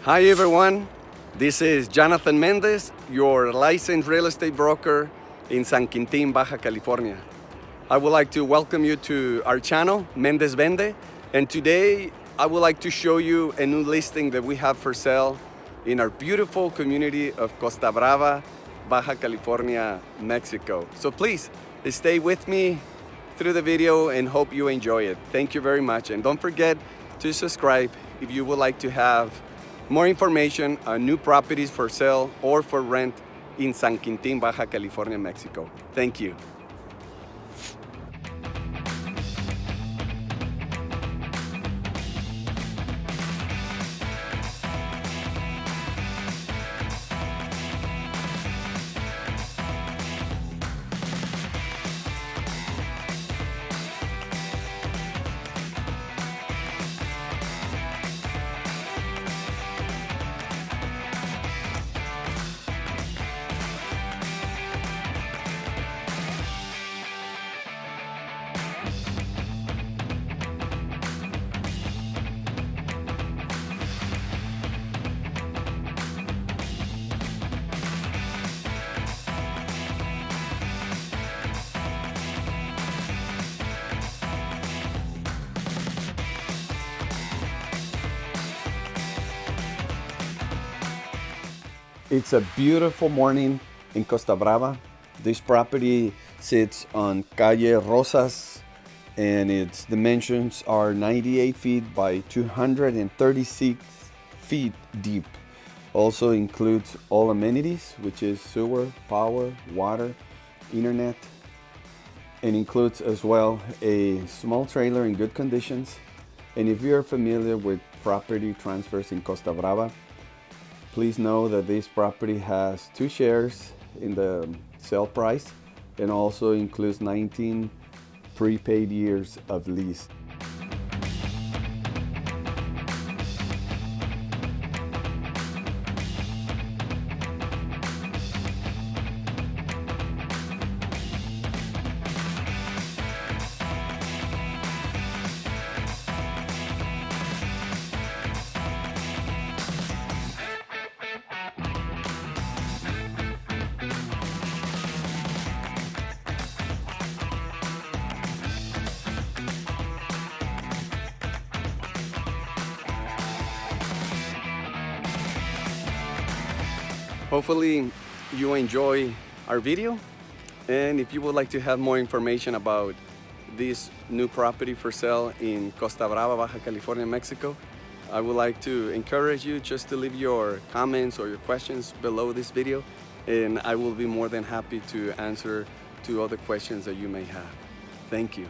Hi everyone, this is Jonathan Mendez, your licensed real estate broker in San Quintin, Baja California. I would like to welcome you to our channel, Mendezvende, and today I would like to show you a new listing that we have for sale in our beautiful community of Costa Brava, Baja California, Mexico. So please stay with me through the video and hope you enjoy it. Thank you very much, and don't forget to subscribe if you would like to have more information on new properties for sale or for rent in San Quintin, Baja California, Mexico. Thank you. It's a beautiful morning in Costa Brava. This property sits on Calle Rosas and its dimensions are 98 feet by 236 feet deep. Also includes all amenities, which is sewer, power, water, internet, and includes as well a small trailer in good conditions. And if you're familiar with property transfers in Costa Brava, please know that this property has 2 shares in the sale price and also includes 19 prepaid years of lease. Hopefully you enjoy our video, and if you would like to have more information about this new property for sale in Costa Brava, Baja California, Mexico, I would like to encourage you just to leave your comments or your questions below this video, and I will be more than happy to answer to other questions that you may have. Thank you.